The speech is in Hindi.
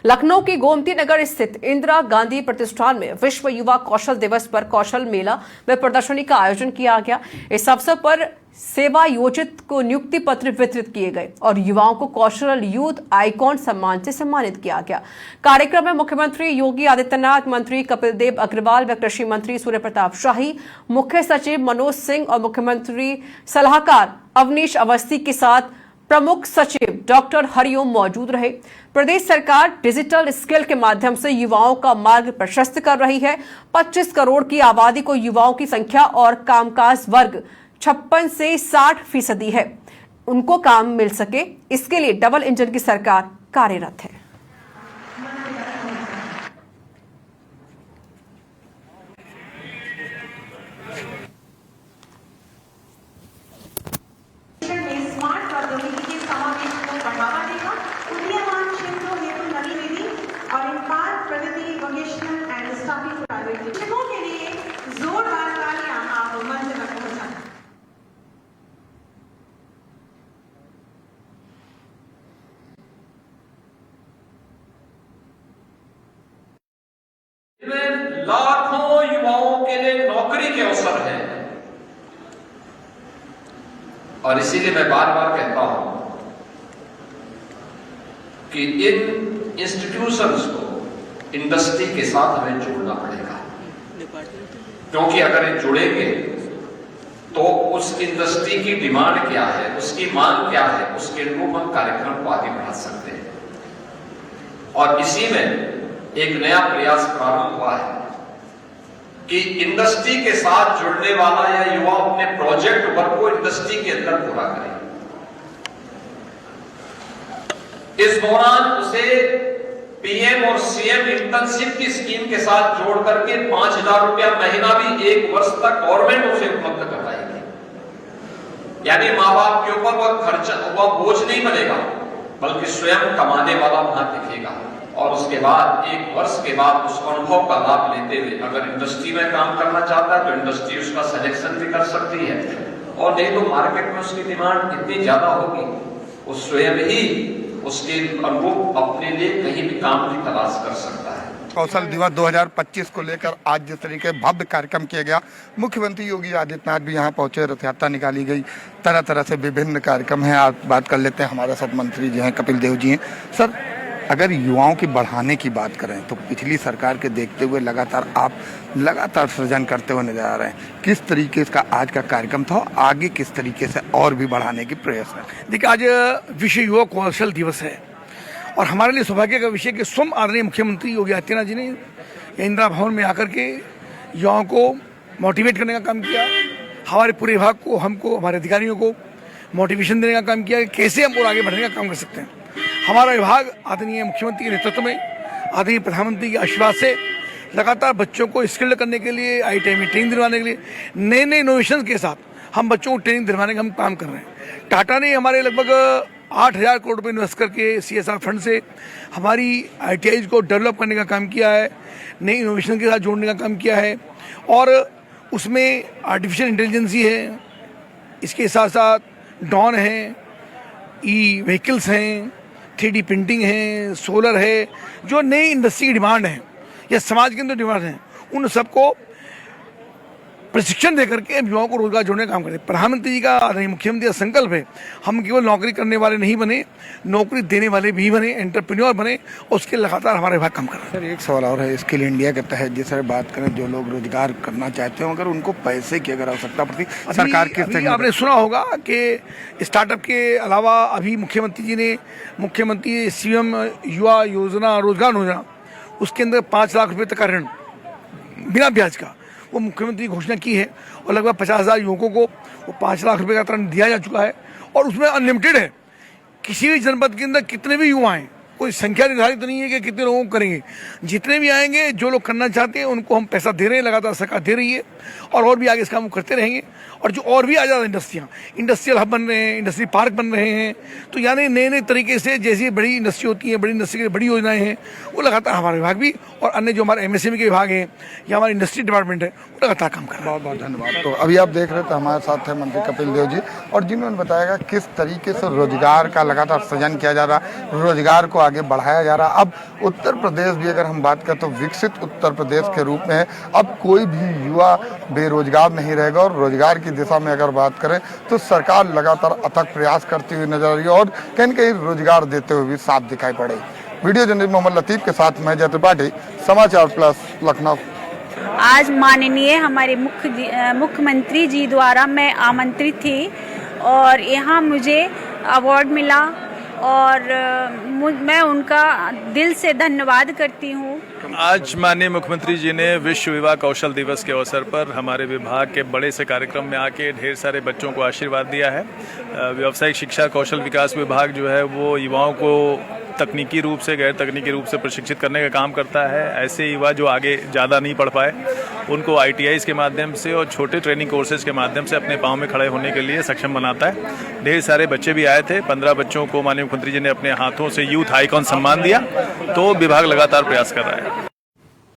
लखनऊ के गोमती नगर स्थित इंदिरा गांधी प्रतिष्ठान में विश्व युवा कौशल दिवस पर कौशल मेला व प्रदर्शनी का आयोजन किया गया। इस अवसर पर सेवा योजित को नियुक्ति पत्र वितरित किए गए और युवाओं को कौशल यूथ आइकॉन सम्मान से सम्मानित किया गया। कार्यक्रम में मुख्यमंत्री योगी आदित्यनाथ, मंत्री कपिल देव अग्रवाल व कृषि मंत्री सूर्य प्रताप शाही, मुख्य सचिव मनोज सिंह और मुख्यमंत्री सलाहकार अवनीश अवस्थी के साथ प्रमुख सचिव डॉक्टर हरिओम मौजूद रहे। प्रदेश सरकार डिजिटल स्किल के माध्यम से युवाओं का मार्ग प्रशस्त कर रही है। 25 करोड़ की आबादी को युवाओं की संख्या और कामकाज वर्ग 56 से 60% है, उनको काम मिल सके, इसके लिए डबल इंजन की सरकार कार्यरत है। स्मार्ट प्रौद्योगिकी के समावेश को बढ़ावा देगा, उदीयमान क्षेत्रों हेतु नई विधि और इनकार प्रगति वोकेशनल एंड स्टाफिंग प्राइवेट शिक्षकों के लिए जोरदार तालियां आप मंच पर पहुंचाएं। लाखों युवाओं के लिए नौकरी के अवसर हैं और इसीलिए मैं बार बार कहता हूं कि इन इंस्टीट्यूशंस को इंडस्ट्री के साथ हमें जोड़ना पड़ेगा, क्योंकि अगर ये जुड़ेंगे तो उस इंडस्ट्री की डिमांड क्या है, उसकी मांग क्या है, उसके अनुरूप हम कार्यक्रम को आगे बढ़ा सकते हैं। और इसी में एक नया प्रयास प्रारंभ हुआ है कि इंडस्ट्री के साथ जुड़ने वाला या युवा अपने प्रोजेक्ट वर्क को इंडस्ट्री के अंदर पूरा करे। इस दौरान उसे पीएम और सीएम इंटर्नशिप की स्कीम के साथ जोड़ करके 5,000 रुपया महीना भी 1 वर्ष तक गवर्नमेंट उसे उपलब्ध करवाएगी। यानी माँ बाप के ऊपर वह खर्चा, वह बोझ नहीं बनेगा, बल्कि स्वयं कमाने वाला वहां दिखेगा। और उसके बाद 1 वर्ष के बाद उस अनुभव का लाभ लेते हुए अगर इंडस्ट्री में काम करना चाहता है तो इंडस्ट्री उसका सिलेक्शन भी कर सकती है, और नहीं तो मार्केट में उसकी डिमांड इतनी ज्यादा होगी वो स्वयं ही उसके अनुरूप अपने लिए कहीं भी काम की तलाश कर सकता है। कौशल दिवस 2025 को लेकर आज जिस तरीके भव्य कार्यक्रम किया गया, मुख्यमंत्री योगी आदित्यनाथ भी यहाँ पहुंचे, रथ यात्रा निकाली गई, तरह तरह से विभिन्न कार्यक्रम हैं। आप बात कर लेते हैं, हमारे साथ मंत्री जी हैं, कपिल देव जी हैं। सर, अगर युवाओं की बढ़ाने की बात करें तो पिछली सरकार के देखते हुए लगातार सृजन करते हुए नजर आ रहे हैं। किस तरीके का आज का कार्यक्रम था, आगे किस तरीके से और भी बढ़ाने की प्रयास है? देखिए, आज विश्व युवा कौशल दिवस है और हमारे लिए सौभाग्य का विषय कि स्वयं आदरणीय मुख्यमंत्री योगी आदित्यनाथ जी ने इंदिरा भवन में आकर के युवाओं को मोटिवेट करने का काम किया। हमारे पूरे विभाग को, हमको, हमारे अधिकारियों को मोटिवेशन देने का काम किया कि कैसे हम और आगे बढ़ने का काम कर सकते हैं। हमारा विभाग आदरणीय मुख्यमंत्री के नेतृत्व में, आदरणीय प्रधानमंत्री के आशीर्वाद से लगातार बच्चों को स्किल्ड करने के लिए, ITI में ट्रेनिंग दिलवाने के लिए, नए नए इनोवेशन के साथ हम बच्चों को ट्रेनिंग दिलवाने का हम काम कर रहे हैं। टाटा ने हमारे लगभग 8,000 करोड़ रुपये इन्वेस्ट करके CSR फंड से हमारी ITIs को डेवलप करने का काम किया है, नई इनोवेशन के साथ जोड़ने का काम किया है, और उसमें आर्टिफिशियल इंटेलिजेंसी है, इसके साथ साथ ड्रोन है, व्हीकल्स हैं, 3D प्रिंटिंग है, सोलर है, जो नई इंडस्ट्री की डिमांड है या समाज के अंदर डिमांड है, उन सबको प्रशिक्षण देकर के युवाओं को रोजगार जोड़ने का काम करें। प्रधानमंत्री जी का, आदरणीय मुख्यमंत्री का संकल्प है, हम केवल नौकरी करने वाले नहीं बने, नौकरी देने वाले भी बने, एंटरप्रेन्योर बने, और उसके लगातार हमारे विभाग काम कर रहे हैं। सर, एक सवाल और है, स्किल इंडिया के तहत जिस तरह बात करें, जो लोग रोजगार करना चाहते हो, अगर उनको पैसे की अगर आवश्यकता पड़ती, सरकार किस तरह? आपने सुना होगा कि स्टार्टअप के अलावा अभी मुख्यमंत्री जी ने मुख्यमंत्री CM युवा योजना, रोजगार योजना, उसके अंदर 5 लाख रुपये तक का ऋण बिना ब्याज का वो मुख्यमंत्री घोषणा की है, और लगभग 50,000 युवकों को वो 5 लाख रुपए का ऋण दिया जा चुका है, और उसमें अनलिमिटेड है। किसी भी जनपद के अंदर कितने भी युवा हैं, कोई संख्या निर्धारित नहीं है कि कितने लोगों को करेंगे, जितने भी आएंगे, जो लोग करना चाहते हैं उनको हम पैसा दे रहे हैं, लगातार सरकार दे रही है, और भी आगे इस काम को करते रहेंगे। और जो और भी आ जाता इंडस्ट्रियाँ, इंडस्ट्रियल हब बन रहे हैं, इंडस्ट्री पार्क बन रहे हैं, तो यानी नए नए तरीके से जैसी बड़ी इंडस्ट्री होती है, बड़ी इंडस्ट्री की बड़ी योजनाएं हैं, वो लगातार हमारे विभाग भी और अन्य जो हमारे MSME के विभाग हैं या हमारे इंडस्ट्री डिपार्टमेंट है, वो लगातार काम कर रहा है। बहुत बहुत धन्यवाद। तो अभी आप देख रहे थे, हमारे साथ है मंत्री कपिल देव जी, और जिन्होंने बताया किस तरीके से रोजगार का लगातार सृजन किया जा रहा है, रोजगार को आगे बढ़ाया जा रहा है। अब उत्तर प्रदेश भी अगर हम बात करें तो विकसित उत्तर प्रदेश के रूप में है। अब कोई भी युवा बेरोजगार नहीं रहेगा और रोजगार की दिशा में अगर बात करें तो सरकार लगातार अथक प्रयास करती हुई नजर आ रही है और कहीं न कहीं रोजगार देते हुए भी साफ दिखाई पड़े। वीडियो जर्नलिस्ट मोहम्मद लतीफ के साथ मैं जय त्रिपाठी, समाचार प्लस, लखनऊ। आज माननीय हमारे मुख्यमंत्री जी द्वारा मैं आमंत्रित थी और यहाँ मुझे अवार्ड मिला और मैं उनका दिल से धन्यवाद करती हूँ। आज माननीय मुख्यमंत्री जी ने विश्व युवा कौशल दिवस के अवसर पर हमारे विभाग के बड़े से कार्यक्रम में आके ढेर सारे बच्चों को आशीर्वाद दिया है। व्यावसायिक शिक्षा कौशल विकास विभाग जो है वो युवाओं को तकनीकी रूप से, गैर तकनीकी रूप से प्रशिक्षित करने का काम करता है। ऐसे युवा जो आगे ज़्यादा नहीं पढ़ पाए उनको ITIs के माध्यम से और छोटे ट्रेनिंग कोर्सेज के माध्यम से अपने पाँव में खड़े होने के लिए सक्षम बनाता है। ढेर सारे बच्चे भी आए थे। 15 बच्चों को माननीय मुख्यमंत्री जी ने अपने हाथों से यूथ आइकॉन सम्मान दिया। तो विभाग लगातार प्रयास कर रहा है।